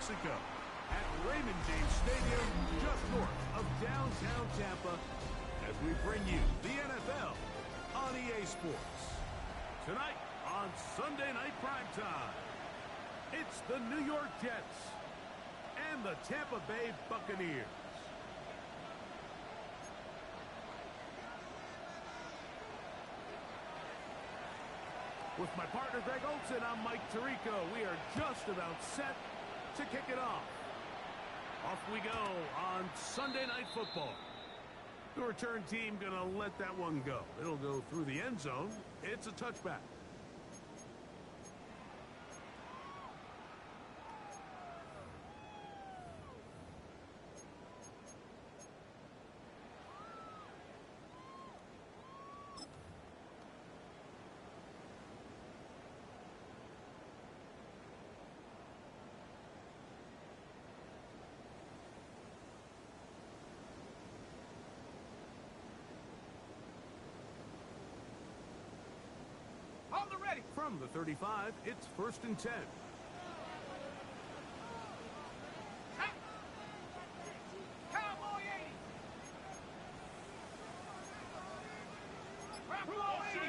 Mexico at Raymond James Stadium, just north of downtown Tampa, as we bring you the NFL on EA Sports. Tonight on Sunday Night Primetime, it's the New York Jets and the Tampa Bay Buccaneers. With my partner Greg Olsen, I'm Mike Tirico. We are just about set to kick it off. Off we go on Sunday Night Football. The return team gonna let that one go. It'll go through the end zone. It's a touchback. From the 35, it's 1st and 10. Cowboy 80. Buffalo 80.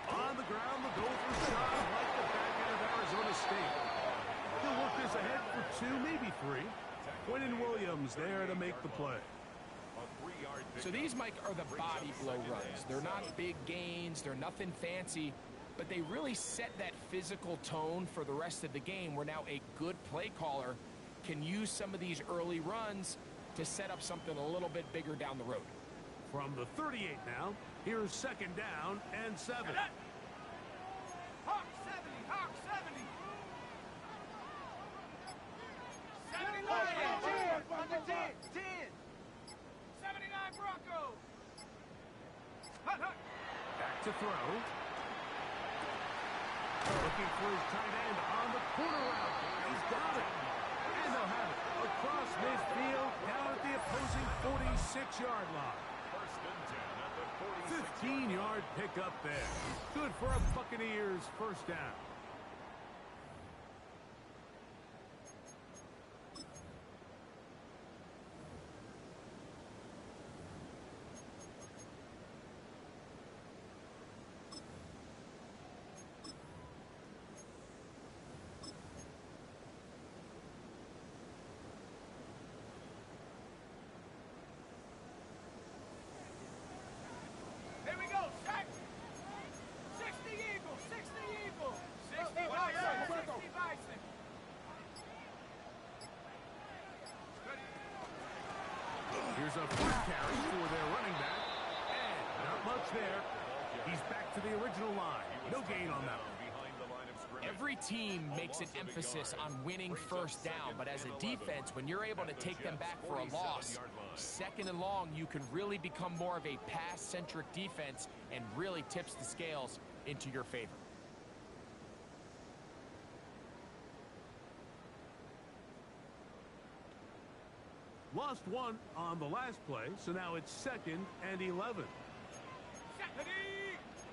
On the ground, the Gophers shot like the back end of Arizona State. He'll work this ahead for 2, maybe 3. Quentin Williams there to make the play. So these, Mike, are the body blow runs. They're not big gains. They're nothing fancy. But they really set that physical tone for the rest of the game where now a good play caller can use some of these early runs to set up something a little bit bigger down the road. From the 38 now, here's 2nd down and 7. Hawk 70. Hawk 70. 79. 10. 79 Broncos. Back to throw. Looking for his tight end on the corner route. He's got it. And they'll have it across midfield down at the opposing 46-yard line. 15-yard pickup there. Good for a Buccaneers first down. Here we go. 60 Eagles. 60 Eagles. 60 Bison. 60 Bison. Here's a quick carry for their running back. And not much there. He's back to the original line. No gain on that one. Every team makes an emphasis on winning first down, but as a defense, when you're able to take them back for a loss, 2nd and long, you can really become more of a pass-centric defense and really tips the scales into your favor. Lost 1 on the last play, so now it's 2nd and 11.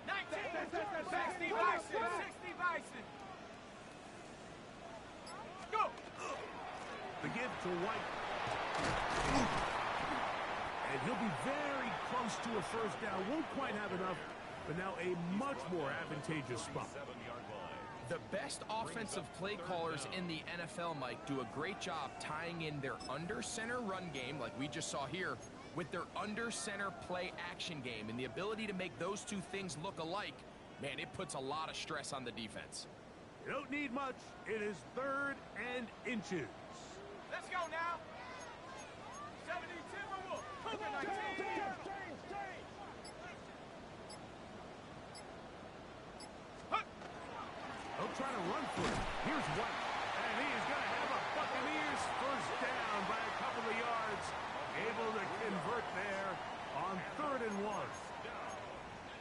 19. 60 Bison. 60 Bison. Go. The give to White. And he'll be very close to a first down. Won't quite have enough, but now a much more advantageous spot. The best offensive play callers in the NFL, Mike, do a great job tying in their under-center run game, like we just saw here, with their under-center play action game. And the ability to make those two things look alike, man, it puts a lot of stress on the defense. You don't need much. It is 3rd and inches. Let's go now. 70 Timberwolves. Cougar 19. They'll try to run for it. Here's White. And he is going to have a Buccaneers first down by a couple of yards. Able to convert there on 3rd and 1.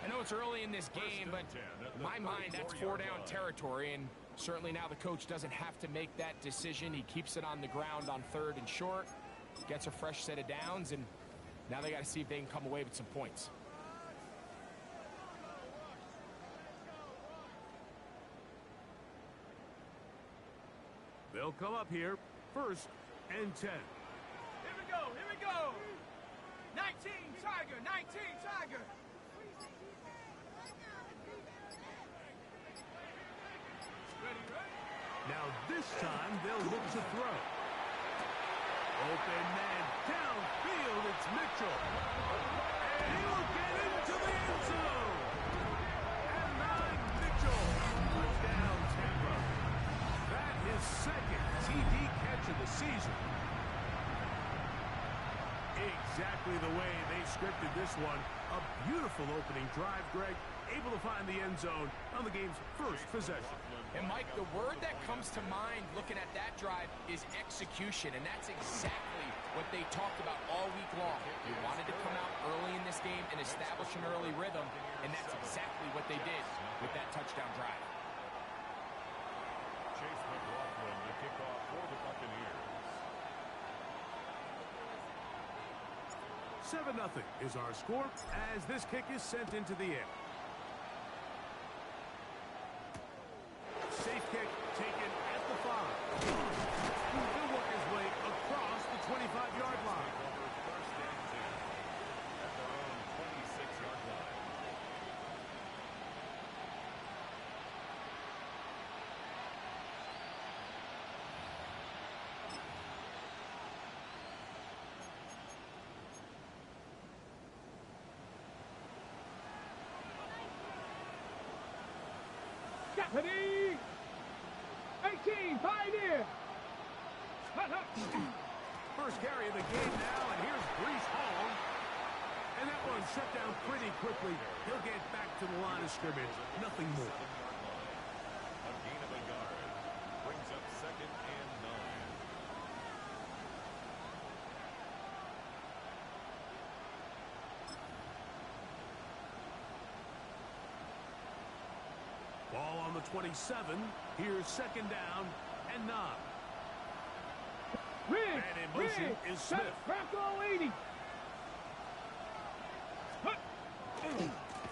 I know it's early in this game, but in my mind, that's 4-down territory, and certainly now the coach doesn't have to make that decision. He keeps it on the ground on 3rd and short, gets a fresh set of downs, and now they got to see if they can come away with some points. They'll come up here, 1st and 10. Here we go, here we go. 19 Tiger, 19 Tiger. Ready, ready? Now this time they'll look to throw. Open man downfield, it's Mitchell. And he'll get into the end zone. And 9, Mitchell. Touchdown, Tampa. That is 2nd TD catch of the season. Exactly the way they scripted this one. A beautiful opening drive, Greg. Able to find the end zone on the game's 1st possession. And, Mike, the word that comes to mind looking at that drive is execution, and that's exactly what they talked about all week long. They wanted to come out early in this game and establish an early rhythm, and that's exactly what they did with that touchdown drive. Chase McLaughlin to kick off for the Buccaneers. 7-0 is our score as this kick is sent into the air. Safe kick taken at the 5. He'll work his way across the 25-yard line. First and 10 at their own 26-yard line. Ready? 18 Pioneer. First carry of the game now, and here's Brees Hall. And that one shut down pretty quickly. He'll get back to the line of scrimmage. Nothing more. A gain of a yard brings up 2nd and 9. Ball on the 27. Here's 2nd down and 9. Rig, And in motion is Smith. Bronco 80.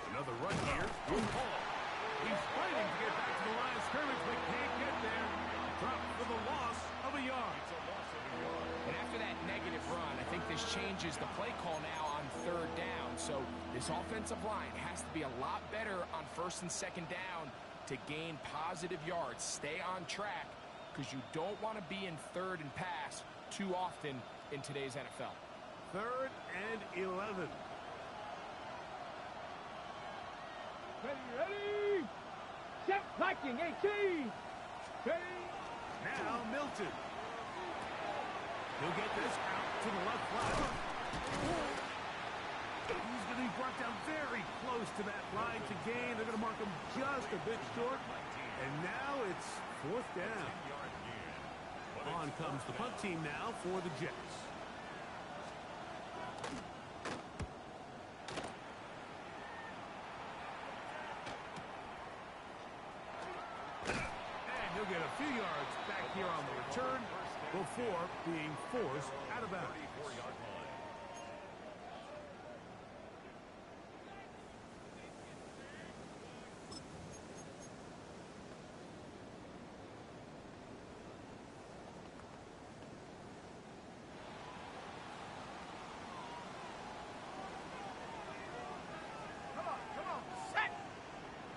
Another run here. Good call. He's fighting to get back to the line of scrimmage, but can't get there. Drop for the loss of a yard. It's a loss of a yard. And after that negative run, I think this changes the play call now on 3rd down. So this offensive line has to be a lot better on 1st and 2nd down to gain positive yards. Stay on track because you don't want to be in 3rd and pass too often in today's NFL. 3rd and 11. Ready? Set Viking 18. Ready? Now Milton. He'll get this out to the left flat. He's going to be brought down very close to that line to gain. They're going to mark him just a bit short. And now it's 4th down. On comes the punt team now for the Jets. And he'll get a few yards back here on the return before being forced out of bounds. 34-yard line. Come on. Set.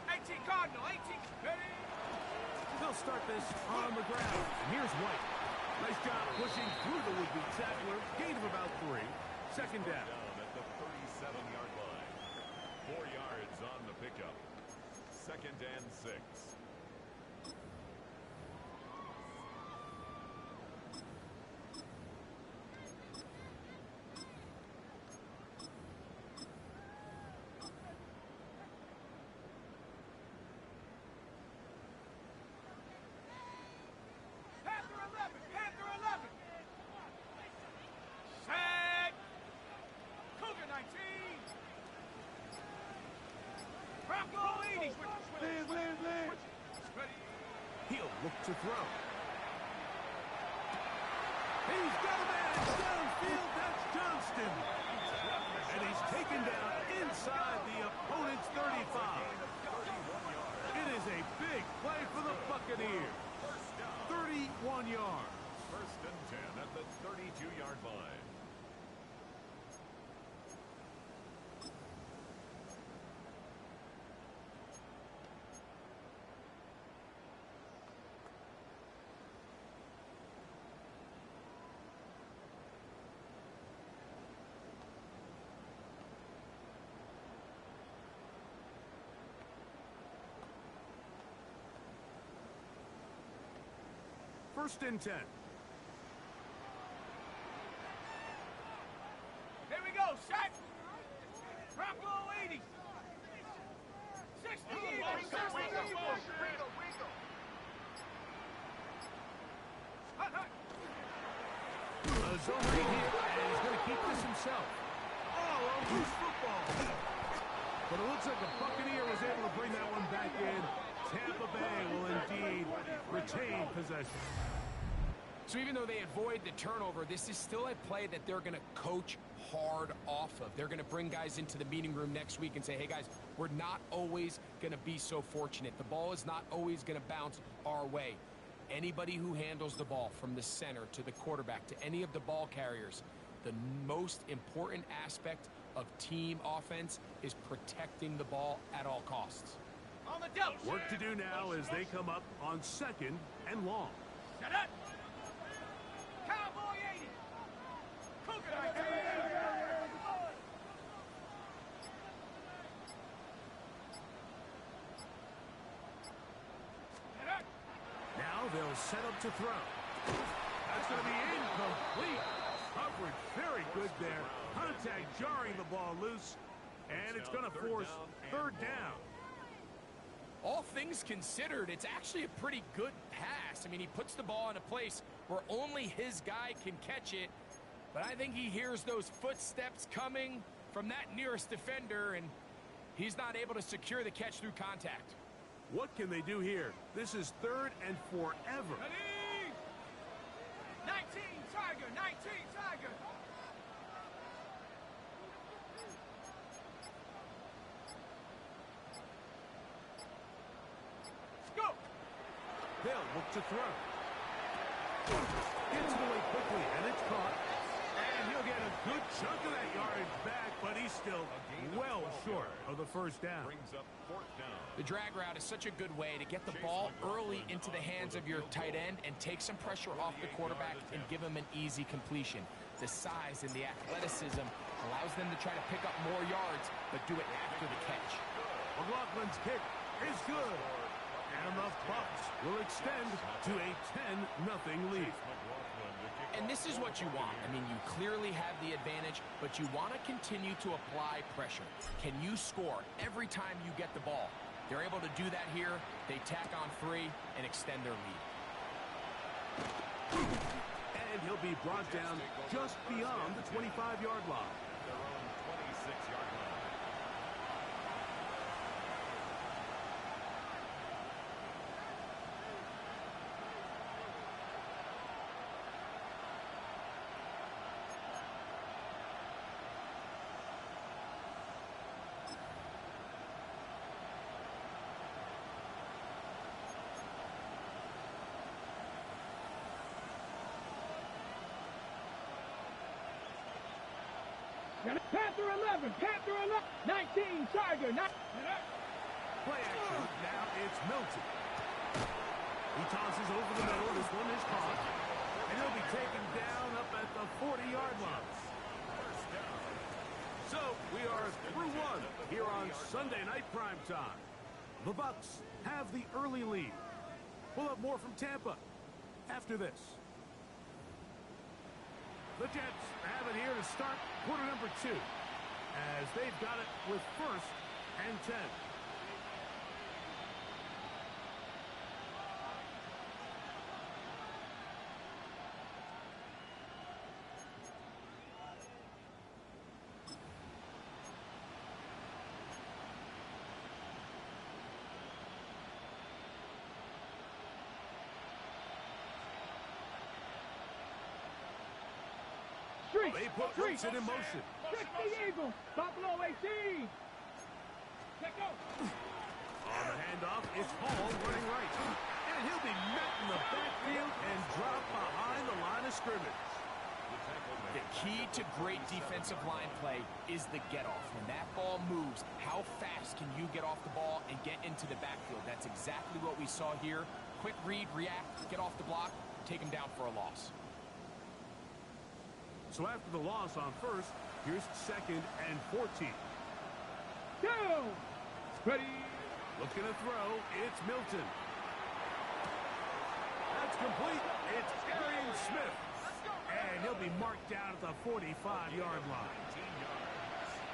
18 Cardinal. 18. Ready? They'll start this on the ground. And here's White. Nice job pushing through the would-be tackler. Gain of about 3. 2nd down. Down at the 37-yard line. 4 yards on the pickup. 2nd and 6. Panther 11. Panther 11. Set. Cougar 19. Bronco 80. Ready? He'll look to throw. He's got a man downfield. That's Johnston. And he's taken down inside the opponent's 35. It is a big play for the Buccaneers. 31 21 yards. First and 10 at the 32-yard line. First and 10. Here we go, set. Drop low 80. 60 even. 60 even. Hut, hut. A zone read here, and he's going to keep this himself. Oh, a loose football. But it looks like the Buccaneer was able to bring that one back in. Tampa Bay will indeed retain possession. So even though they avoid the turnover, this is still a play that they're going to coach hard off of. They're going to bring guys into the meeting room next week and say, hey, guys, we're not always going to be so fortunate. The ball is not always going to bounce our way. Anybody who handles the ball from the center to the quarterback to any of the ball carriers, the most important aspect of team offense is protecting the ball at all costs. On the double. Work to do now as they come up on 2nd and long. Set up. Cowboy 80. Cougar 19. Now they'll set up to throw. That's going to be incomplete. Coverage very good there. Contact jarring the ball loose. And it's going to force third down. All things considered, it's actually a pretty good pass. I mean, he puts the ball in a place where only his guy can catch it. But I think he hears those footsteps coming from that nearest defender, and he's not able to secure the catch through contact. What can they do here? This is 3rd and forever. Ready? 19 Tiger, 19 Tiger. Go. They'll look to throw. Gets it away quickly, and it's caught. And he'll get a good chunk of that yardage back, but he's still well short of the first down. Brings up 4th down. The drag route is such a good way to get the ball early into the hands of your tight end and take some pressure off the quarterback and give him an easy completion. The size and the athleticism allows them to try to pick up more yards, but do it after the catch. McLaughlin's kick is good. And the Bucs will extend to a 10-0 lead. And this is what you want. I mean, you clearly have the advantage, but you want to continue to apply pressure. Can you score every time you get the ball? They're able to do that here. They tack on 3 and extend their lead. And he'll be brought down just beyond the 25-yard line. Their own 26-yard line. Panther 11, Panther 11, 19 Tiger, Play action. Now it's Milton. He tosses over the middle. This one is caught. And he'll be taken down up at the 40-yard line. So we are through one here on Sunday Night Primetime. The Bucs have the early lead. We'll have more from Tampa after this. The Jets have it here to start quarter number 2 as they've got it with 1st and 10. They put Wilson in motion. 60 Eagles, Buffalo 18. Check out. On the handoff, it's Hall running right. And And he'll be met in the backfield and dropped behind the line of scrimmage. The key to great defensive line play is the get-off. When that ball moves, how fast can you get off the ball and get into the backfield? That's exactly what we saw here. Quick read, react, get off the block, take him down for a loss. So after the loss on first, here's 2nd and 14. Down. Ready. Looking to throw. It's Milton. That's complete. It's Arian Smith. And he'll be marked down at the 45-yard line.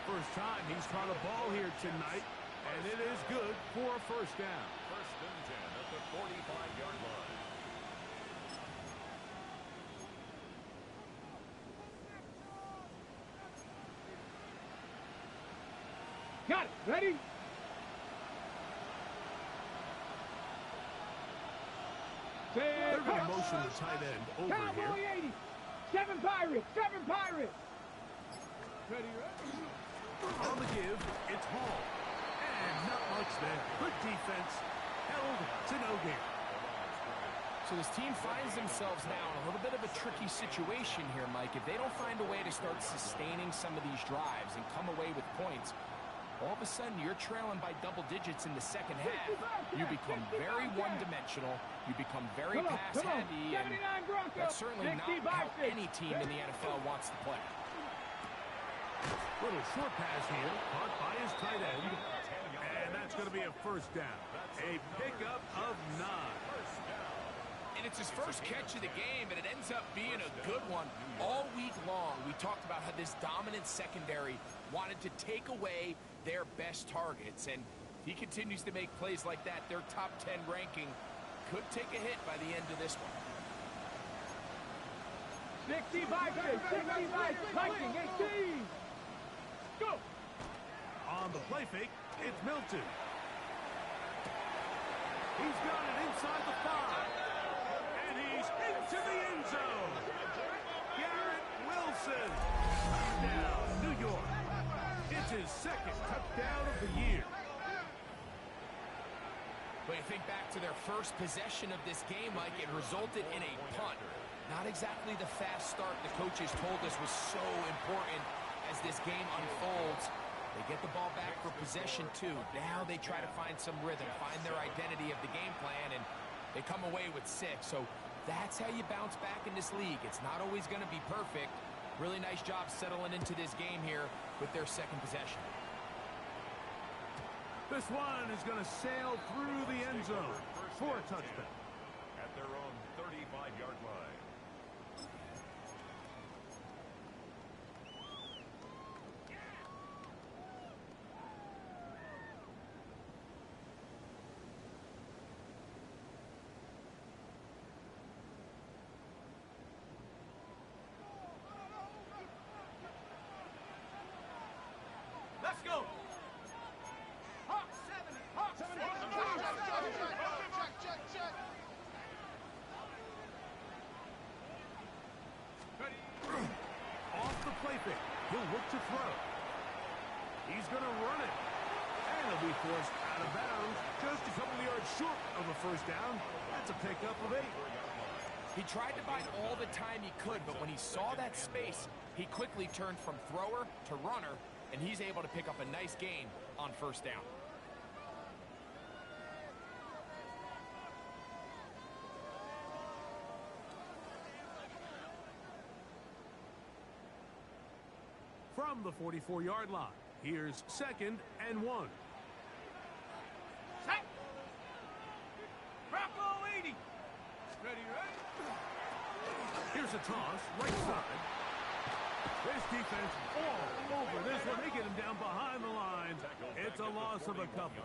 First time he's caught a ball here tonight, and it is good for a first down. 1st and 10 at the 45-yard line. Got it. Ready. They're going to motion the tight end over Cowboy here. 80. 7 Pirates. 7 Pirates. Ready. On the give, it's Hall. And not much there. Good defense. Held to no gain. So this team finds themselves now in a little bit of a tricky situation here, Mike. If they don't find a way to start sustaining some of these drives and come away with points, all of a sudden you're trailing by double digits in the second half. You become very one-dimensional. You become very pass-heavy, and that's certainly not how any team in the NFL wants to play. Little short pass here, caught by his tight end, and that's going to be a first down. A pickup of 9. And it's his first catch of the game, and it ends up being a good one. All week long, we talked about how this dominant secondary wanted to take away their best targets, and he continues to make plays like that. Their top 10 ranking could take a hit by the end of this one. 65, 65, Viking, 18. Go. On the play fake, it's Milton. He's got it inside the 5. And he's into the end zone. Garrett Wilson. Touchdown, New York. It's his 2nd touchdown of the year. When you think back to their first possession of this game, Mike, it resulted in a punt. Not exactly the fast start the coaches told us was so important as this game unfolds. They get the ball back for possession 2. Now they try to find some rhythm, find their identity of the game plan, and they come away with 6. So that's how you bounce back in this league. It's not always going to be perfect. Really nice job settling into this game here with their 2nd possession. This one is going to sail through the end zone for a touchdown. At their own 35-yard line. Let's go. Hawk 70. Hawk 70. Check. Ready. Off the play pick. He'll look to throw. He's going to run it. And he'll be forced out of bounds just a couple of yards short of a first down. That's a pickup of 8. He tried to buy all the time he could, but when he saw that space, he quickly turned from thrower to runner, and he's able to pick up a nice gain on first down. From the 44-yard line, here's 2nd and 1. Set. Bravo 80. Ready. Here's a toss, right side. This defense all over this one. They get him down behind the line. It's a loss of a couple.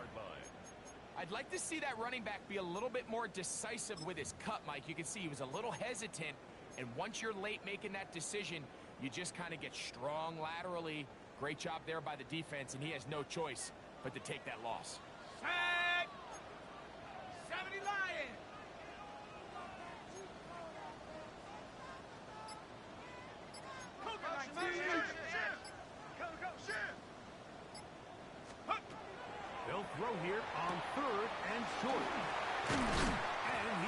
I'd like to see that running back be a little bit more decisive with his cut, Mike. You can see he was a little hesitant, and once you're late making that decision, you just kind of get strong laterally. Great job there by the defense, and he has no choice but to take that loss. Set. 70 Lions. They'll throw here on 3rd and short. And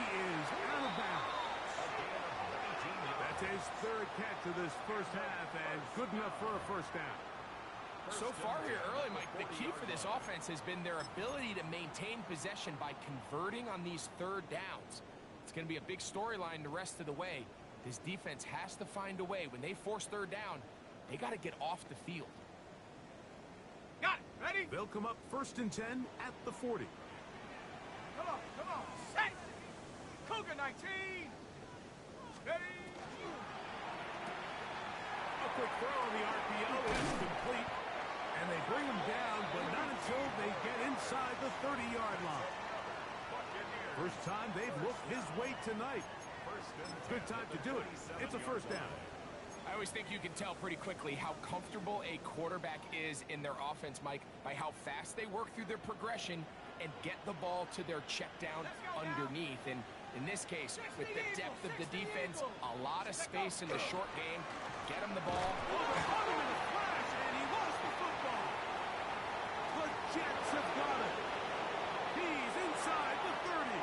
his third catch of this first half, and good enough for a first down. So far here early, Mike, the key for this offense has been their ability to maintain possession by converting on these third downs. It's going to be a big storyline the rest of the way. This defense has to find a way. When they force third down, they got to get off the field. Got it. Ready? They'll come up 1st and 10 at the 40. Come on. Set. Cougar 19. Ready. A quick throw on the RPO is complete. And they bring him down, but not until they get inside the 30-yard line. First time they've looked his way tonight. Good time to do it. It's a first down. I always think you can tell pretty quickly how comfortable a quarterback is in their offense, Mike, by how fast they work through their progression and get the ball to their check down underneath. And in this case, with the depth of the defense, a lot of space in the short game. Get him the ball. Caught him in a flash, and he lost the football. The Jets have got it. He's inside the 30.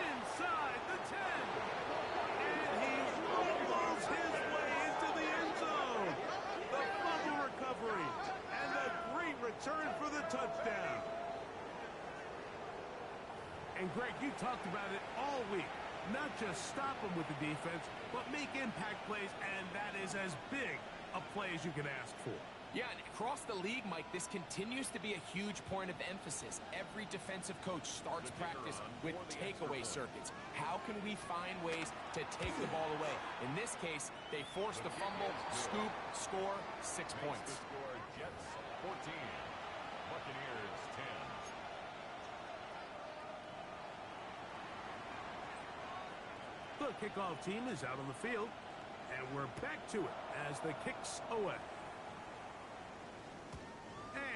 Inside the 10. And he rumbles his way into the end zone. The fumble recovery. And a great return for the touchdown. And Greg, you talked about it all week. Not just stop them with the defense, but make impact plays, and that is as big a play as you can ask for. Yeah, and across the league, Mike, this continues to be a huge point of emphasis. Every defensive coach starts practice with takeaway circuits. How can we find ways to take the ball away? In this case, they forced the fumble, scoop, score, 6 points. Jets 14, Buccaneers 10. The kickoff team is out on the field, and we're back to it as the kick's away.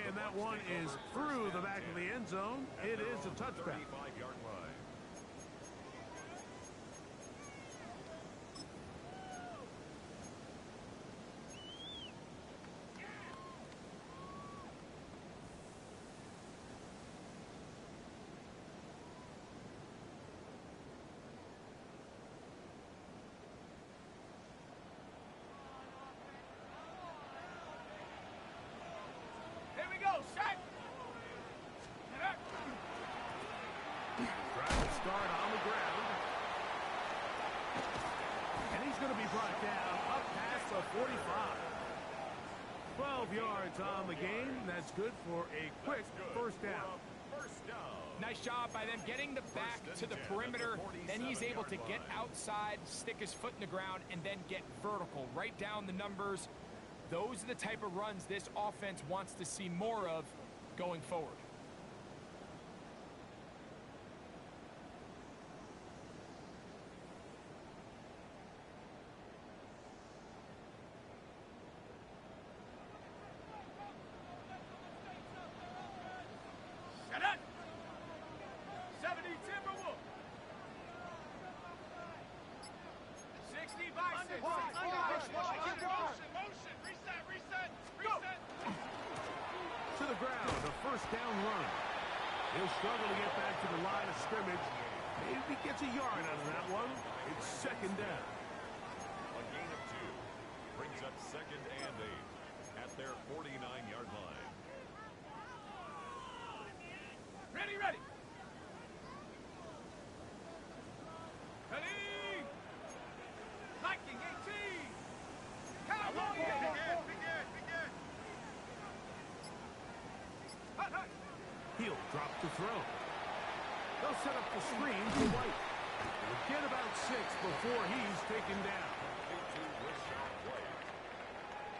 And that one is through the back of the end zone. It is a touchback. 35-yard line. Here we go. Set. Trying to start on the ground. And he's going to be brought down up past the 45. 12 yards on the game. That's good for a quick first down. First down. Nice job by them getting the back to the perimeter. Then he's able to get outside, stick his foot in the ground, and then get vertical. Right down the numbers. Those are the type of runs this offense wants to see more of going forward. Set up. 70 Timberwolves. 60 Bison. Motion. Reset. To the ground, a first down run. He'll struggle to get back to the line of scrimmage. Maybe he gets a yard out of that one. It's second down. A gain of 2 brings up 2nd and 8 at their 49-yard line. Ready. Viking 18. Cowboy. Begin. Hut. He'll drop the throw. They'll set up the screen for White. We'll get about 6 before he's taken down. Into Rashad White.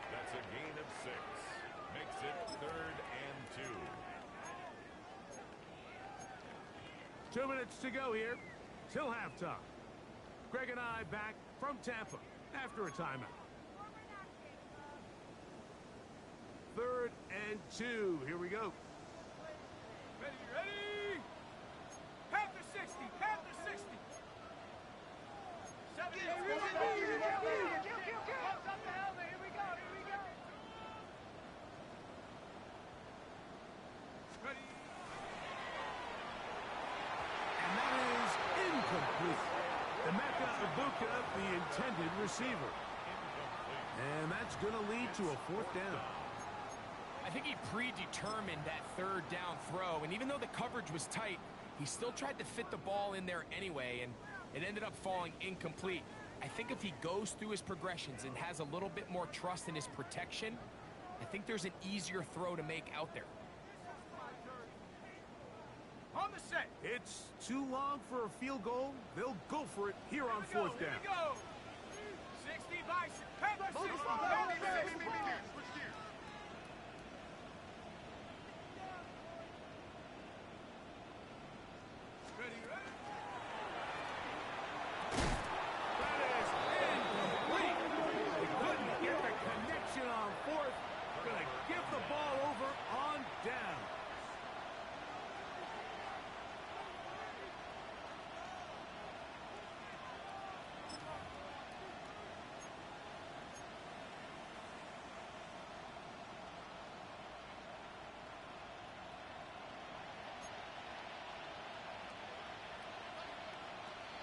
That's a gain of 6. Makes it 3rd and 2. 2 minutes to go here till halftime. Greg and I back from Tampa after a timeout. 3rd and 2. Here we go. Ready. Panther 60. 70. Here we go. Ready. And that is incomplete. And that guy Ibuka, the intended receiver. And that's going to lead to a fourth down. I think he predetermined that third down throw, and even though the coverage was tight, he still tried to fit the ball in there anyway, and it ended up falling incomplete. I think if he goes through his progressions and has a little bit more trust in his protection, I think there's an easier throw to make out there. On the set. It's too long for a field goal. They'll go for it here on fourth down. Here we go. 60 Bison. Head the 60.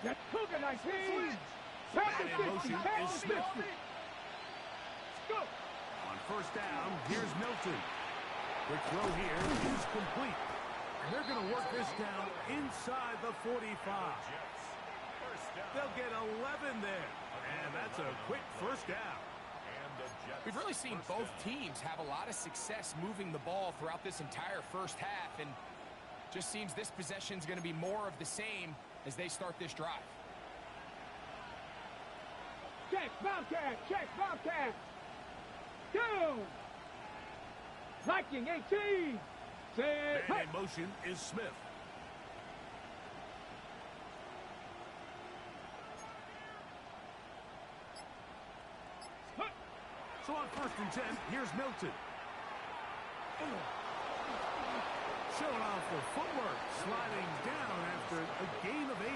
That Cougar 19. And in motion is Smith. Go. On first down, here's Milton. Quick throw here is complete. And they're going to work this down inside the 45. They'll get 11 there. And that's a quick first down. We've really seen both teams have a lot of success moving the ball throughout this entire first half, and just seems this possession is going to be more of the same as they start this drive. Check, Bobcat. Check, Bobcat. Go. Viking 18. Say, And in motion is Smith. So on first and 10, here's Milton. Showing off the footwork, sliding down after a gain of 8.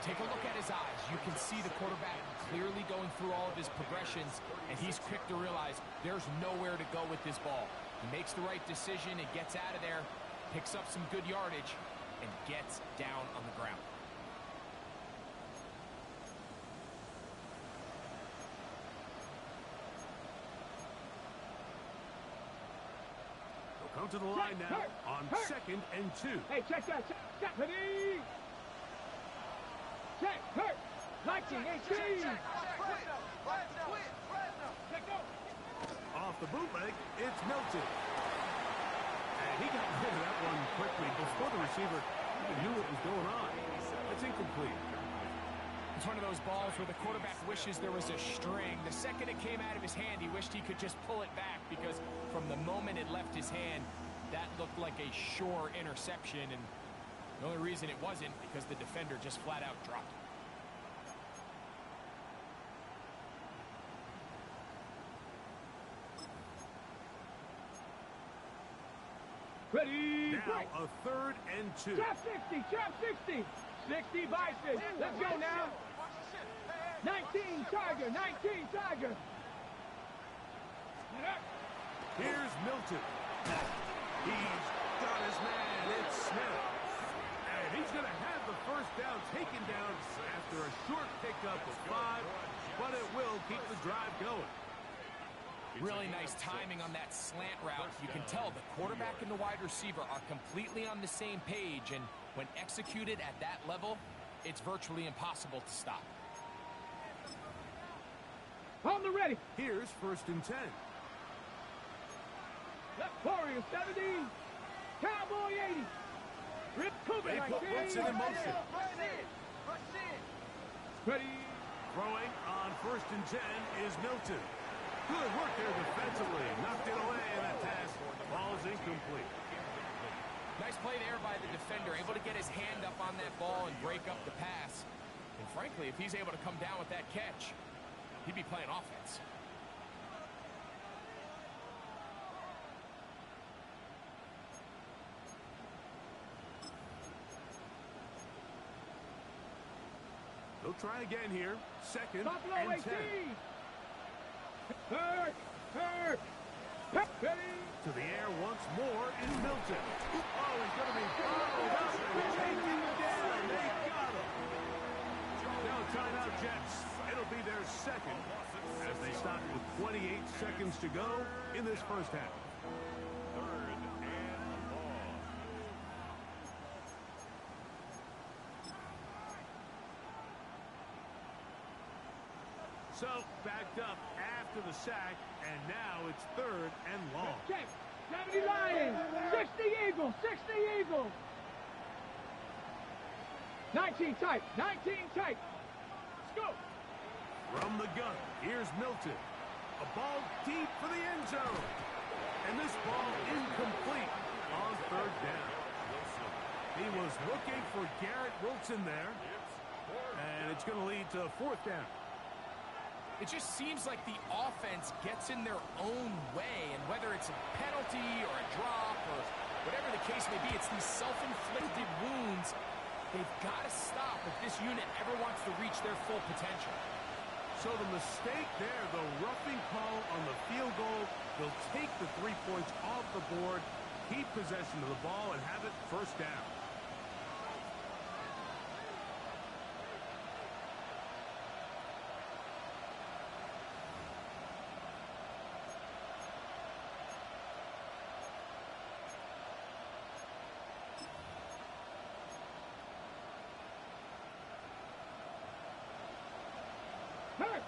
Take a look at his eyes. You can see the quarterback clearly going through all of his progressions, and he's quick to realize there's nowhere to go with this ball. He makes the right decision and gets out of there, picks up some good yardage, and gets down on the ground. They'll come to the line now on second and 2. Hey, check that. Check. Ready. Check. Hurt. Viking 18. Off the bootleg, it's Milton. And he got rid of that one quickly before the receiver even knew what was going on. It's incomplete. It's one of those balls where the quarterback wishes there was a string. The second it came out of his hand, he wished he could just pull it back, because from the moment it left his hand, that looked like a sure interception, and the only reason it wasn't because the defender just flat out dropped it. Ready. Now a third and 2. Chop 60. Chop 60. 60 Bison. Let's go now. 19 Tiger. 19 Tiger. Here's Milton. He's got his man. It's Smith. And he's going to have the first down taken down after a short pickup of 5, but it will keep the drive going. Really nice timing on that slant route. You can tell the quarterback and the wide receiver are completely on the same page, and when executed at that level, it's virtually impossible to stop. On the ready. Here's first and 10. Left Warrior 70. Cowboy 80. Rip Cougar They put 19. Wilson in motion. Ready. Throwing on first and 10 is Milton. Good work there defensively. Knocked it away, and that pass falls incomplete. Nice play there by the defender, able to get his hand up on that ball and break up the pass. And frankly, if he's able to come down with that catch, he'd be playing offense. They'll try again here. Second Buffalo and 18. 10. Hurt. Ready. To the air once more is Milton. Oh, he's going to be followed up and taken down. They got him. Now 28 seconds to go in this first half. Third and long. So, backed up after the sack, and now it's third and long. Check. 70 Lions. 60 Eagles. 60 Eagles. 19 tight. 19 tight. Let's go. From the gun, here's Milton. A ball deep for the end zone. And this ball incomplete on third down. He was looking for Garrett Wilson there. And it's going to lead to fourth down. It just seems like the offense gets in their own way, and whether it's a penalty or a drop or whatever the case may be, it's these self-inflicted wounds. They've got to stop if this unit ever wants to reach their full potential. So the mistake there, the roughing call on the field goal, they'll take the 3 points off the board, keep possession of the ball, and have it first down.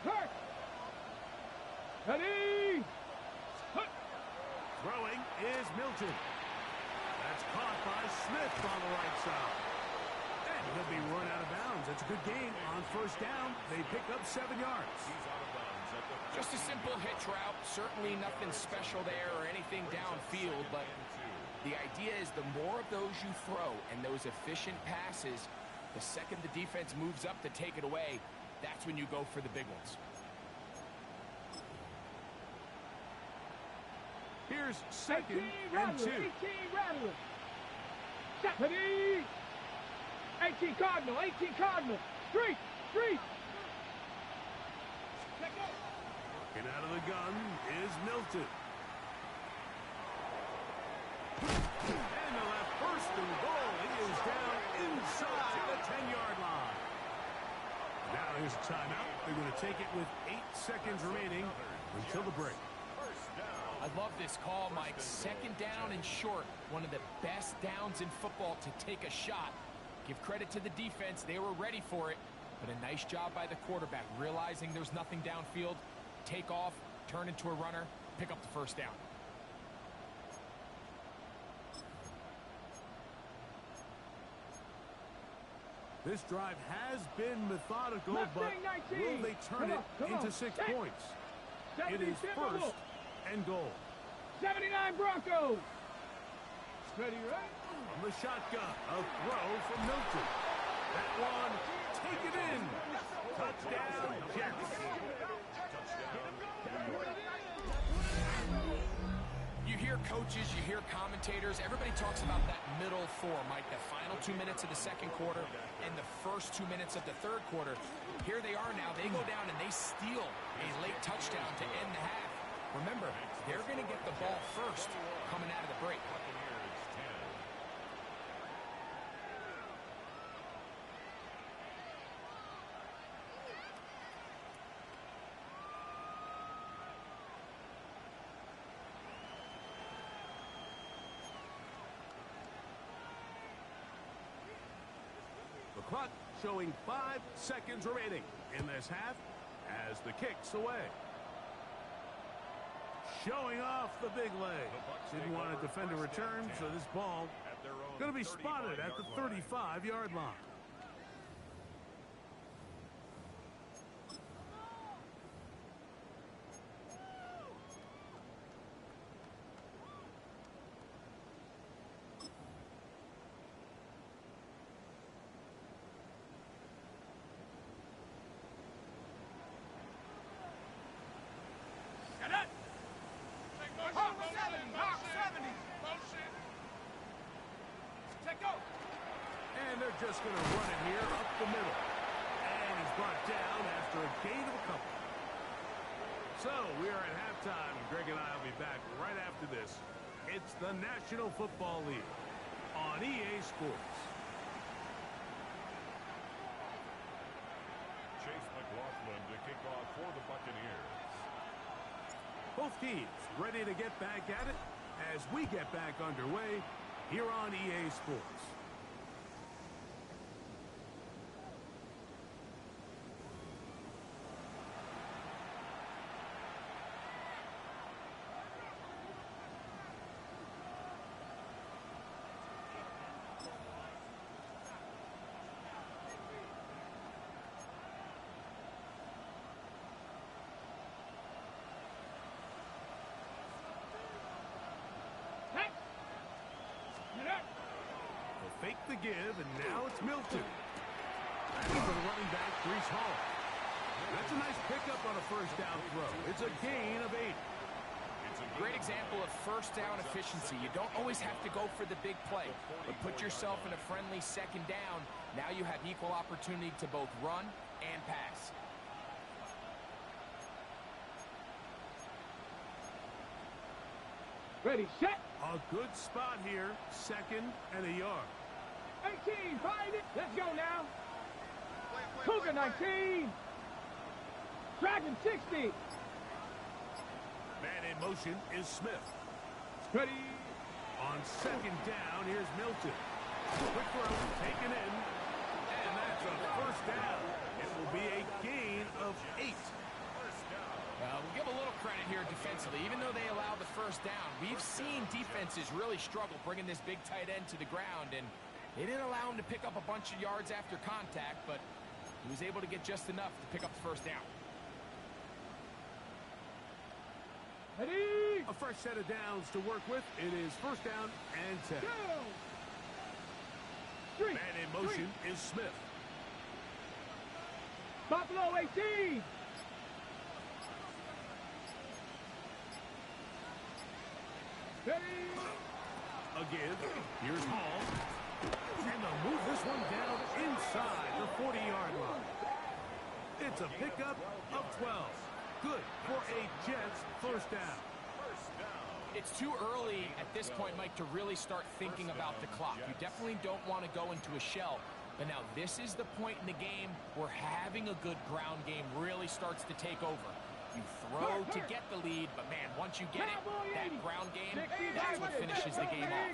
Hurt. Ready. Throwing is Milton. That's caught by Smith on the right side. And he'll be run out of bounds. That's a good gain on first down. They pick up 7 yards. He's out of bounds at the Just a simple hitch route. Certainly nothing special there or anything downfield, but the idea is the more of those you throw and those efficient passes, the second the defense moves up to take it away, that's when you go for the big ones. Here's second 18 and 2. Rattler. 18 Rattler. Set. Ready. 18 Cardinal. 18 Cardinal. Street. And out of the gun is Milton. And they'll have first and goal. It is down inside the 10-yard line. Now here's a timeout. They're going to take it with 8 seconds remaining until the break. I love this call, Mike. Second down and short. One of the best downs in football to take a shot. Give credit to the defense. They were ready for it. But a nice job by the quarterback, realizing there's nothing downfield. Take off, turn into a runner, pick up the first down. This drive has been methodical, Left but wing 19. will they turn it into 6 Hey. points? It 70 is first and goal. 79 Broncos. Ready, right? From the shotgun, a throw from Milton. That one, take it in. Touchdown, Jets. You hear coaches, you hear commentators, everybody talks about that middle four, Mike, the final 2 minutes of the second quarter and the first 2 minutes of the third quarter. Here they are now. They go down and they steal a late touchdown to end the half. Remember, they're going to get the ball first coming out of the break. The clock showing 5 seconds remaining in this half as the kick's away. Showing off the big leg. Didn't want to defend a return, so this ball going to be spotted at the 35-yard line. And they're just going to run it here up the middle. And he's brought down after a gain of a couple. So we are at halftime. Greg and I will be back right after this. It's the National Football League on EA Sports. Chase McLaughlin to kick off for the Buccaneers. Both teams ready to get back at it as we get back underway here on EA Sports. Fake the give, and now it's Milton. Back for the running back, Brees Hall. That's a nice pickup on a first down throw. It's a gain of 8. Great example of first down efficiency. You don't always have to go for the big play, but put yourself in a friendly second down. Now you have equal opportunity to both run and pass. Ready, set. A good spot here, 2nd and a yard. 18, find it. Let's go now. Cougar 19. Dragon 60. Man in motion is Smith. Ready. On 2nd down, here's Milton. Quick throw, taken in. And that's a first down. It will be a gain of 8. We'll give a little credit here defensively. Even though they allow the first down, we've seen defenses really struggle bringing this big tight end to the ground, and they didn't allow him to pick up a bunch of yards after contact, but he was able to get just enough to pick up the first down. Ready. A fresh set of downs to work with. It is first down and 10. Go. Man in motion is Smith. Buffalo 18. Ready. A give. Here's Hall. And they'll move this one down inside the 40-yard line. It's a pickup of 12. Good for a Jets first down. It's too early at this point, Mike, to really start thinking about the clock. You definitely don't want to go into a shell. But now this is the point in the game where having a good ground game really starts to take over. You throw to get the lead, but man, once you get it, that ground game, that's what finishes the game off.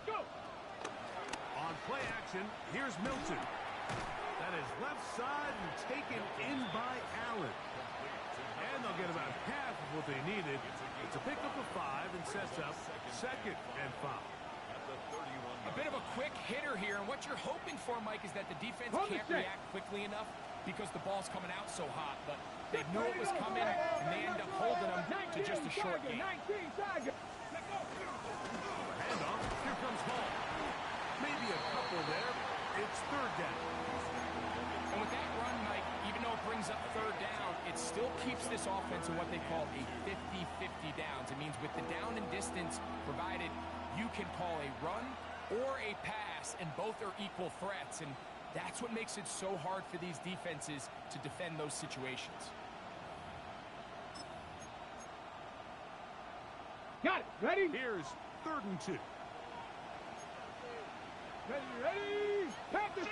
Go. On play action, here's Milton. That is left side and taken in by Allen. And they'll get about half of what they needed. It's a pickup of 5 and sets up 2nd and 5. A bit of a quick hitter here, and what you're hoping for, Mike, is that the defense can't react quickly enough because the ball's coming out so hot, but they knew it was coming, and they end up holding them to just a short game. Handoff, here comes Hall. Maybe a couple there. It's 3rd down. And with that run, Mike, even though it brings up 3rd down, it still keeps this offense in what they call a 50-50 downs. It means with the down and distance provided, you can call a run or a pass, and both are equal threats, and that's what makes it so hard for these defenses to defend those situations. Got it. Ready? Here's 3rd and 2. Ready. Panther 6.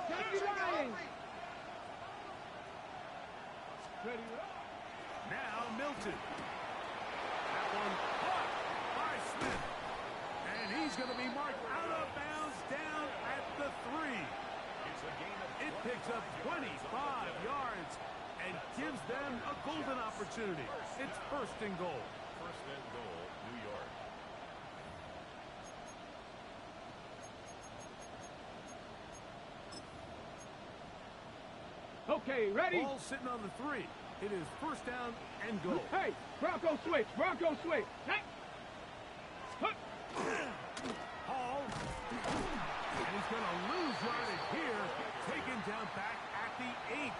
Jackie Lions. Ready. Now Milton. That one caught by Smith. And he's going to be marked out of bounds down at the 3. It picks up 25 yards and gives them a golden opportunity. It's 1st and goal. 1st and goal, New York. Okay, ready? Ball sitting on the 3. It is 1st down and goal. Hey, Bronco switch. Bronco switch. Hey. Hall. And he's going to lose yardage here. Taken down back at the 8.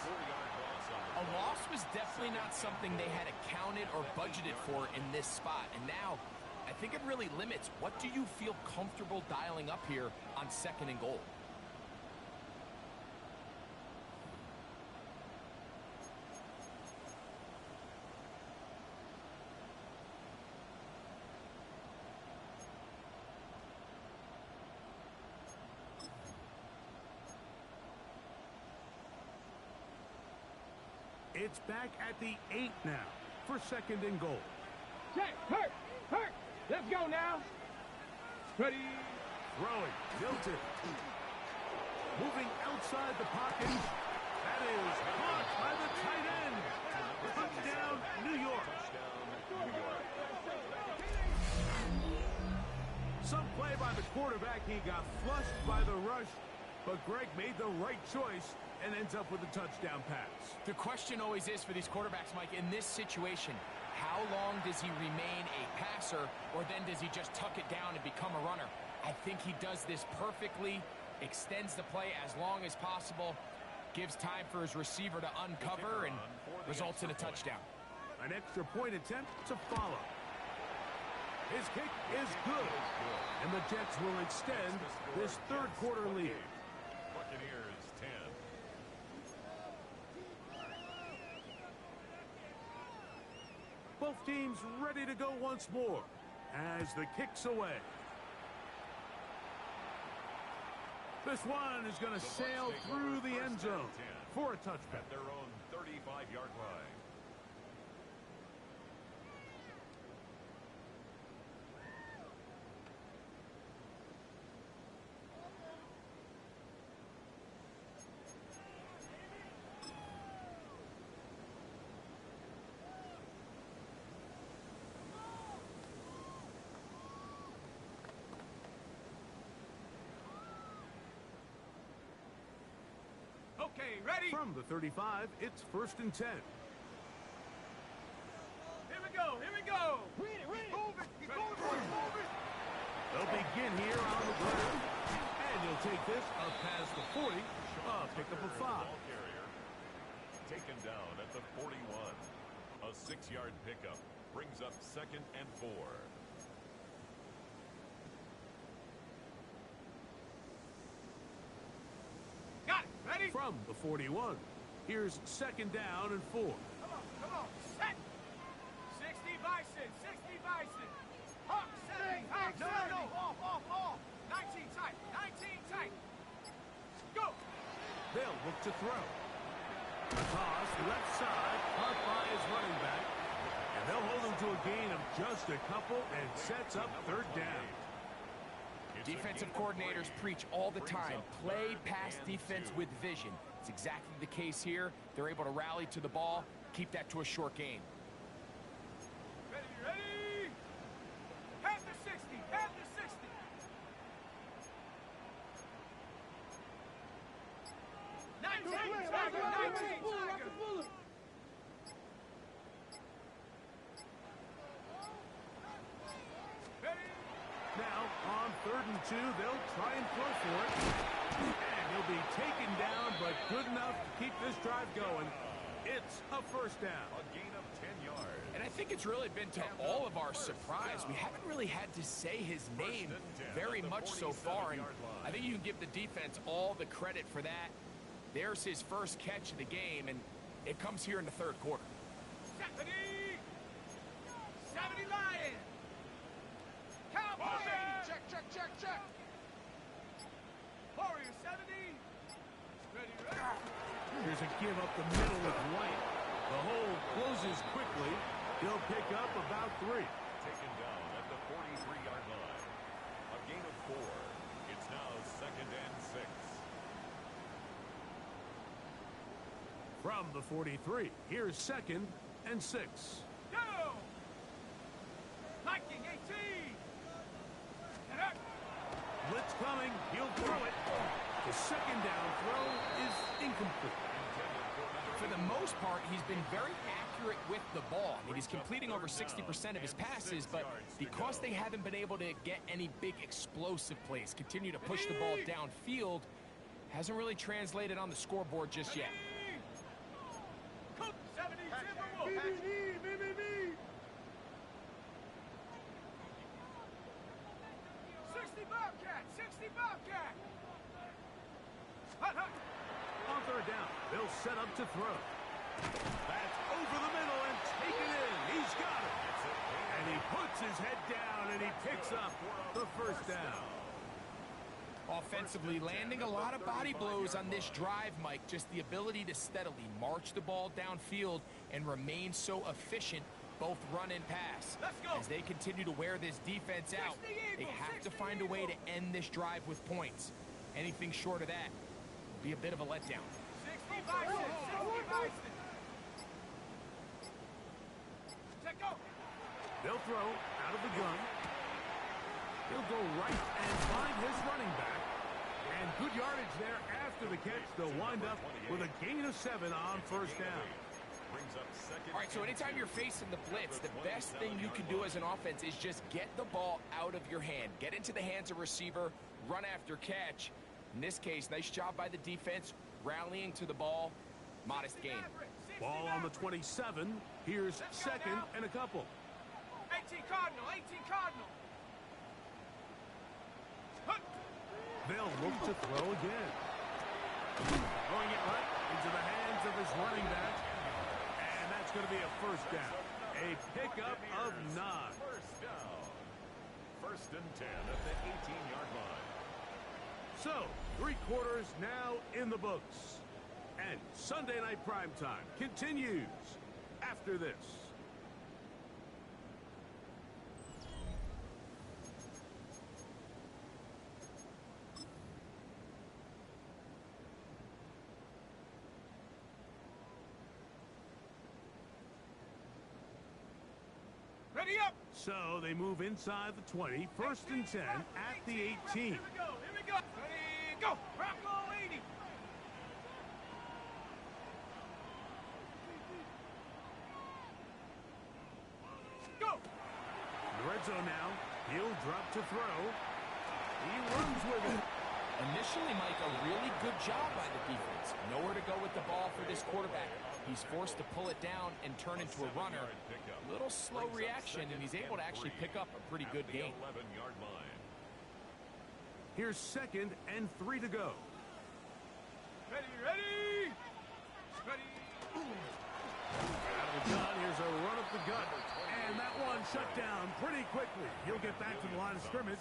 A loss was definitely not something they had accounted or budgeted for in this spot. And now, I think it really limits what do you feel comfortable dialing up here on 2nd and goal. It's back at the 8 now for 2nd and goal. Check, hurt. Let's go now. Ready. Throwing, tilted. Moving outside the pocket. That is caught by the tight end. Touchdown, New York. Some play by the quarterback. He got flushed by the rush, but Greg made the right choice and ends up with a touchdown pass. The question always is for these quarterbacks, Mike, in this situation, how long does he remain a passer, or then does he just tuck it down and become a runner? I think he does this perfectly, extends the play as long as possible, gives time for his receiver to uncover, and results in a touchdown. An extra point attempt to follow. His kick is good, and the Jets will extend this 3rd quarter lead. Buccaneers 10. Both teams ready to go once more as the kick's away. This one is going to sail through the end zone for a touchback. At their own 35-yard line. Okay, ready? From the 35, it's 1st and 10. Here we go. Read it. Move it. They'll begin here on the ground. And you'll take this up past the 40. Pick up a 5. Ball carrier taken down at the 41. A 6-yard pickup brings up 2nd and 4. Got it. Ready? From the 41, here's 2nd down and 4. Come on. Set. 60 Bison. Hawk, 70. No. Off. 19 tight. Go. They'll look to throw. The toss left side, caught by his running back. And they'll hold him to a gain of just a couple and sets up 3rd down. Defensive coordinators preach all the time, play pass defense with vision. It's exactly the case here. They're able to rally to the ball, keep that to a short gain. Ready? Half the 60. 19 Tiger. Now, on 3rd and 2, they'll try and throw for it. And he'll be taken down, but good enough to keep this drive going. It's a 1st down. A gain of 10 yards. And I think it's really been to all of our surprise. We haven't really had to say his name very much so far. And I think you can give the defense all the credit for that. There's his first catch of the game, and it comes here in the 3rd quarter. 70 Lions. Cowboys. Check. Warrior 70. Ready. Here's a give up the middle with White. The hole closes quickly. He'll pick up about 3. Taken down at the 43-yard line. A gain of 4. It's now 2nd and 6. From the 43, here's 2nd and 6. Go. Viking 18. Blitz coming. He'll throw it. The 2nd down throw is incomplete. For the most part, he's been very accurate with the ball. I mean, he's completing over 60% of his passes, but because they haven't been able to get any big explosive plays, continue to push the ball downfield, hasn't really translated on the scoreboard just yet. 70 Timberwolves. 60 Bobcat. On 3rd down, they'll set up to throw. That's over the middle and taken in. He's got it. And he puts his head down and he picks up the 1st down. Offensively, landing a lot of body blows on this drive, Mike. Just the ability to steadily march the ball downfield and remain so efficient, both run and pass. As they continue to wear this defense out, they have to find a way to end this drive with points. Anything short of that will be a bit of a letdown. 60 Bison! 60 Bison! Check go! They'll throw out of the gun. He'll go right and find his running back. And good yardage there after the catch. They'll wind up with a gain of 7 on first down. All right, so anytime you're facing the blitz, the best thing you can do as an offense is just get the ball out of your hand. Get into the hands of receiver, run after catch. In this case, nice job by the defense, rallying to the ball. Modest gain. Ball on the 27. Here's second and a couple. 18 Cardinal, 18 Cardinal. They'll look to throw again. Throwing it right into the hands of his running back. And that's going to be a first down. A pickup of 9. First down. First and 10 at the 18-yard line. So, 3 quarters now in the books. And Sunday Night Primetime continues after this. Ready up! So they move inside the 20, first and 10 at the 18. Here we go, here we go! Ready, go! Bravo 80! Go! The red zone now. He'll drop to throw. He runs with it. Initially, Mike, a really good job by the defense. Nowhere to go with the ball for this quarterback. He's forced to pull it down and turn into a runner. A little slow reaction, and he's able to actually pick up a pretty good gain. 11-yard line. Here's second and 3 to go. Ready, ready! Ready! Out of the gun, here's a run up the gut. And that one shut down pretty quickly. He'll get back to the line of scrimmage,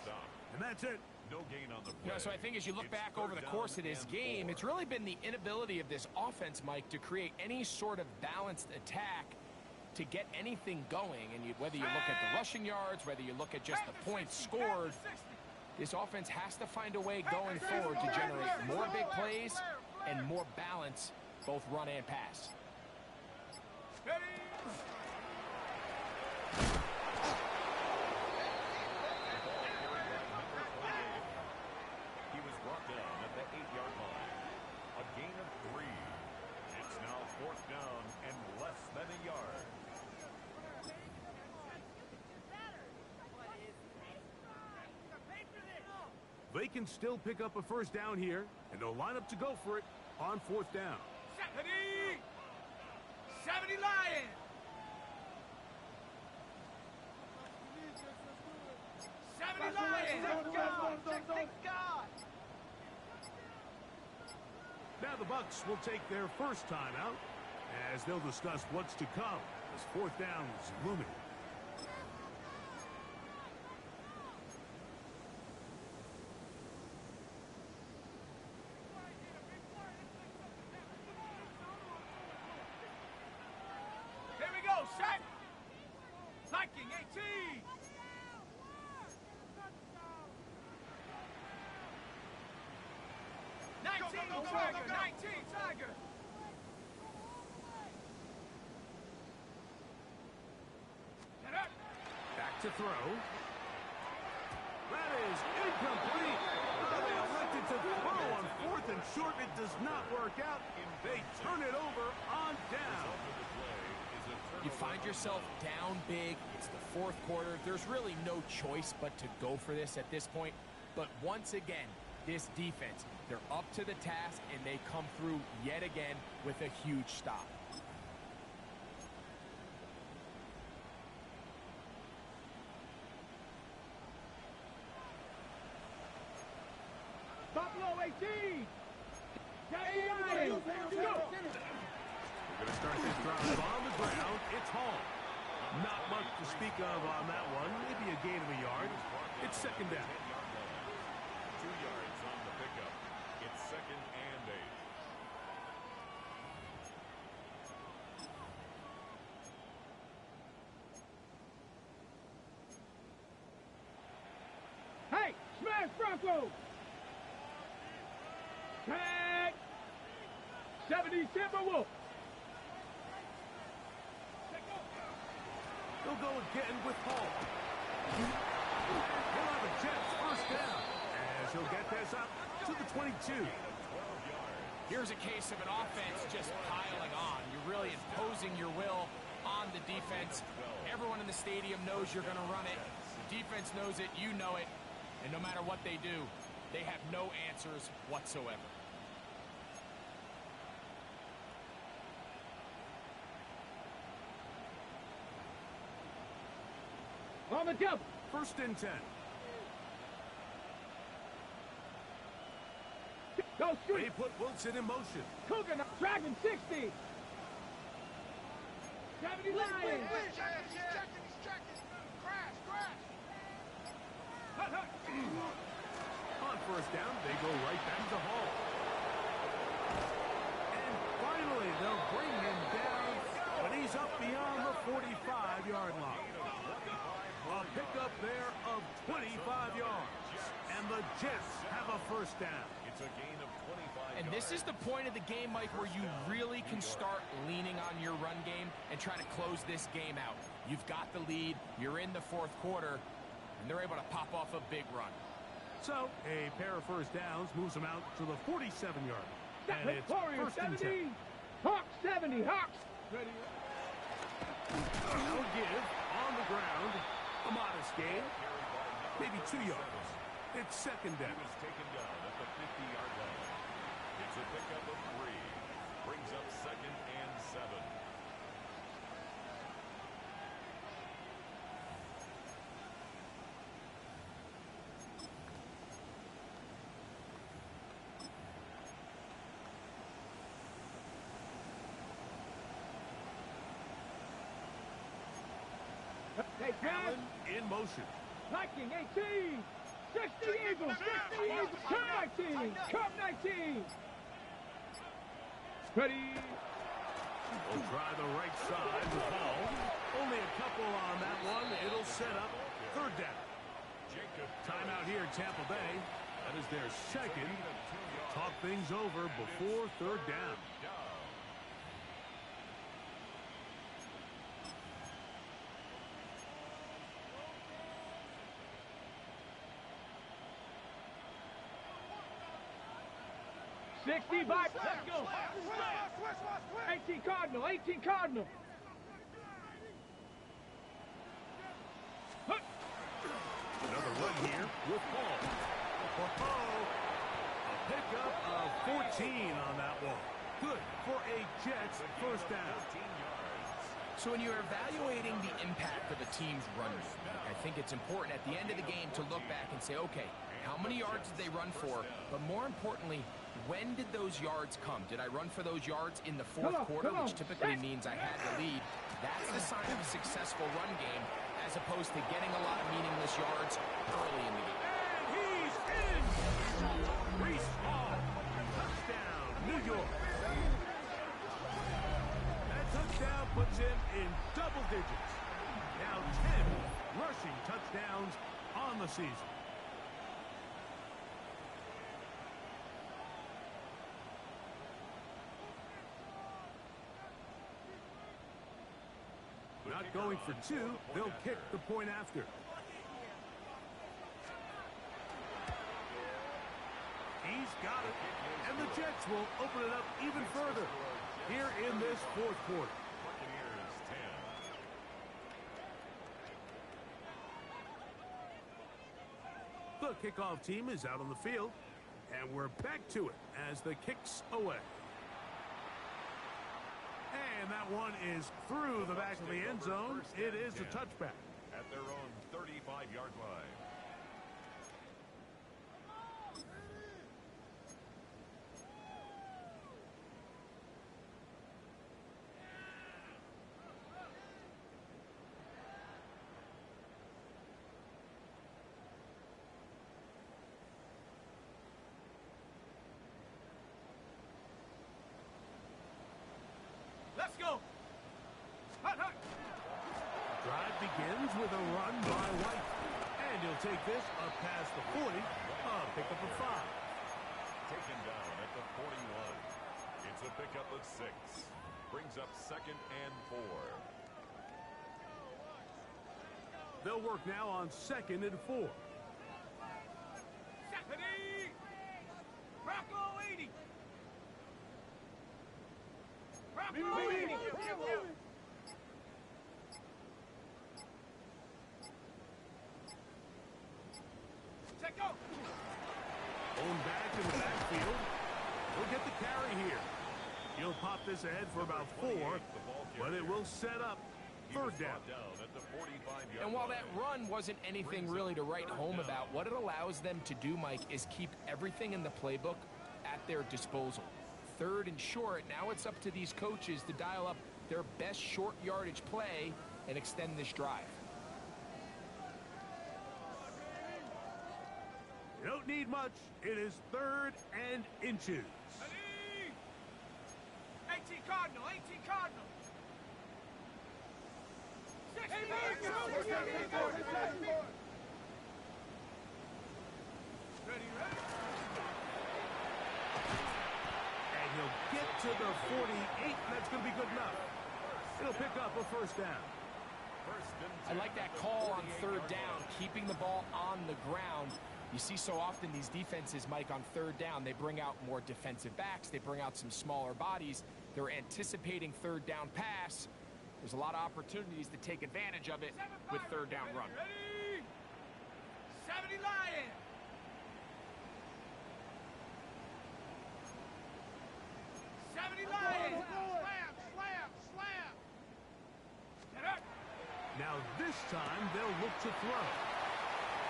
and that's it. No gain on the Yeah, so I think as you look back over the course of this game, it's really been the inability of this offense, Mike, to create any sort of balanced attack to get anything going. And whether you look at the rushing yards, whether you look at just the points scored, this offense has to find a way going forward to generate more big plays and more balance, both run and pass. Ready! He was brought down at the 8-yard line. A gain of 3. It's now 4th down and less than a yard. They can still pick up a first down here, and they'll line up to go for it on 4th down. 70! 70 Lions! 70 Lions! Thank God! Now the Bucs will take their first timeout as they'll discuss what's to come as 4th down is looming. Here we go, set! Viking 18! Tiger, 19, Tiger! Get up! Back to throw. That is incomplete. They elected to throw on 4th and short. It does not work out. They turn it over on down. You find yourself down big. It's the 4th quarter. There's really no choice but to go for this at this point. But once again, this defense, they're up to the task, and they come through yet again with a huge stop. Buffalo 18! We're going to start this drive on the ground. It's Hall. Not much to speak of on that one. Maybe a gain of a yard. It's second down. 2 yards on the Bronco. Tag. 70 Timberwolf. They'll go again with Hall. He'll have a Jets first down as he'll get this up to the 22. Here's a case of an offense just piling on. You're really imposing your will on the defense. Everyone in the stadium knows you're going to run it. The defense knows it, you know it. And no matter what they do, they have no answers whatsoever. On the double. First and 10. Go street. They put Wilson in motion. Cougar, Dragon 60. 70 Lions. He's checking. Crash. On first down, they go right back to Hall. And finally, they'll bring him down, but he's up beyond the 45-yard line. A pickup there of 25 yards. And the Jets have a first down. It's a gain of 25 And this is the point of the game, Mike, where you really can start leaning on your run game and try to close this game out. You've got the lead, you're in the fourth quarter, and they're able to pop off a big run. So, a pair of first downs moves them out to the 47-yard. And it's Warriors first and 10. 70. Hawks 70. Hawks. Ready. No give on the ground. A modest gain. Maybe 2 yards. It's second down. He was taken down at the 50-yard line. It's a pickup of 3. Brings up second and 7. Hey, Allen in motion. Viking 18. 60 Eagles. 60 Eagles. Turn 19. Cup 19. Ready. Will try the right side with Hall. Only a couple on that one. It'll set up third down. Timeout here in Tampa Bay. That is their second. Talk things over before third down. Let's go. 18 Cardinal. 18 Cardinal. Another run here with Hall. A pickup of 14 on that one. Good for a Jets first down. So when you're evaluating the impact of a team's run game, I think it's important at the end of the game to look back and say, okay, how many yards did they run for? But more importantly, when did those yards come? Did I run for those yards in the fourth quarter, which typically means I had the lead? That's the sign of a successful run game, as opposed to getting a lot of meaningless yards early in the game. And he's in! Reese Hall. Touchdown, New York. That touchdown puts him in double digits. Now 10 rushing touchdowns on the season. Not going for 2, they'll kick the point after. He's got it, and the Jets will open it up even further here in this fourth quarter. The kickoff team is out on the field, and we're back to it as the kick's away. And that one is through the back of the end zone. It is a touchback. At their own 35-yard line. Let's go. Hut. Drive begins with a run by White. And he'll take this up past the 40. Pick up a 5. Taken down at the 41. It's a pickup of 6. Brings up 2nd and 4. They'll work now on 2nd and 4. Stephanie! Rocco 80! Rocco 80! Check go! Own back in the backfield. He'll get the carry here. He'll pop this ahead for about 4, but it will set up 3rd down. And while that run wasn't anything really to write home about, what it allows them to do, Mike, is keep everything in the playbook at their disposal. 3rd and short, now it's up to these coaches to dial up their best short yardage play and extend this drive. You don't need much. It is 3rd and inches. 18 Cardinal, 18 Cardinal. 60 Ready. And he'll get to the 48, and that's going to be good enough. It'll pick up a 1st down. I like that call on 3rd down, keeping the ball on the ground. You see so often these defenses, Mike, on 3rd down, they bring out more defensive backs. They bring out some smaller bodies. They're anticipating 3rd down pass. There's a lot of opportunities to take advantage of it with 3rd down run. Ready? 70 Lion. 70 Lion. Slam. Get up. Now this time they'll look to throw.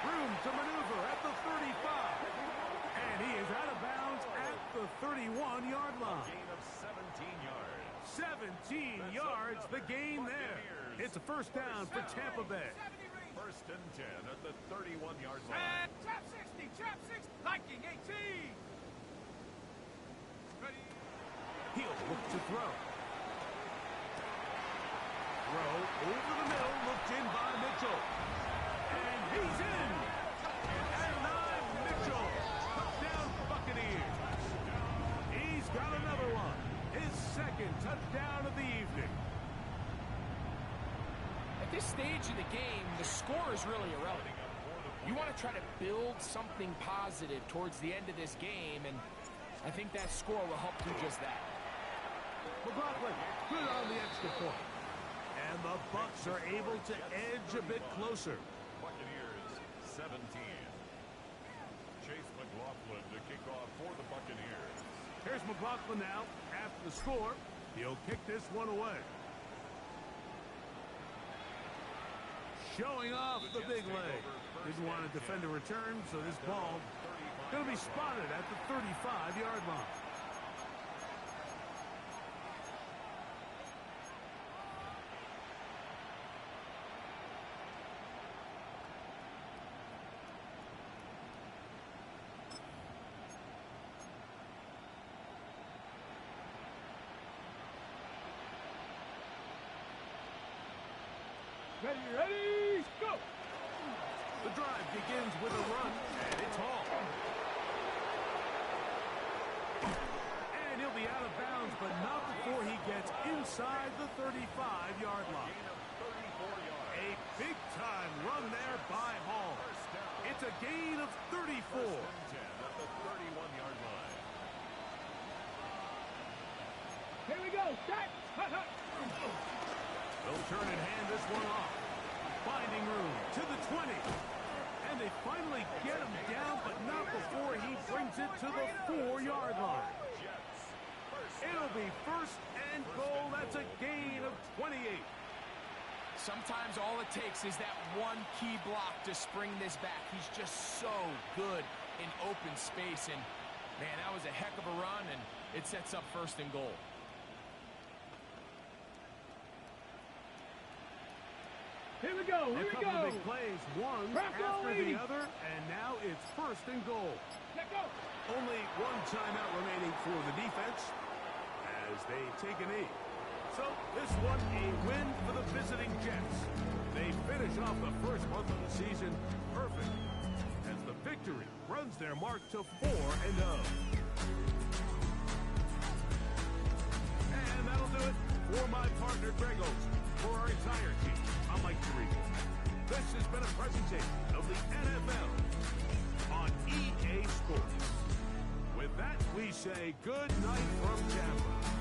Room to maneuver at the 35. And he is out of bounds at the 31-yard line. Gain of 17 yards. 17 yards, the gain there. It's a 1st down for Tampa Bay. 1st and 10 at the 31-yard line. Trap 60, trap 60. Viking 18. Ready. He'll look to throw. Throw over the middle, looked in by Mitchell. And he's in. And 9 Mitchell. Touchdown Buccaneers. He's got another one. His 2nd touchdown of the evening. At this stage of the game, the score is really irrelevant. You want to try to build something positive towards the end of this game, and I think that score will help do just that. McLaughlin, good on the extra point. And the Bucs are able to edge a bit closer. Buccaneers 17. Chase McLaughlin to kick off for the Buccaneers. Here's McLaughlin now. After the score, he'll kick this one away. Showing off the big leg. Didn't want to defend a return, so this ball going to be spotted at the 35-yard line. Ready, go! The drive begins with a run, and it's Hall. And he'll be out of bounds, but not before he gets inside the 35-yard line. A big-time run there by Hall. It's a gain of 34. At the 31-yard line. Here we go, set! They'll turn and hand this one off. Finding room to the 20. And they finally get him down, but not before he brings it to the 4-yard line. It'll be 1st and goal. That's a gain of 28. Sometimes all it takes is that one key block to spring this back. He's just so good in open space. And, man, that was a heck of a run, and it sets up 1st and goal. Here we go, A couple of big plays, one after the other, and now it's 1st and goal. Let go. Only one timeout remaining for the defense as they take a knee. So this one a win for the visiting Jets. They finish off the first month of the season perfect as the victory runs their mark to 4-0. And that'll do it for my partner Greg Olson. For our entire team, I'm Mike Tirico. This has been a presentation of the NFL on EA Sports. With that, we say good night from Tampa.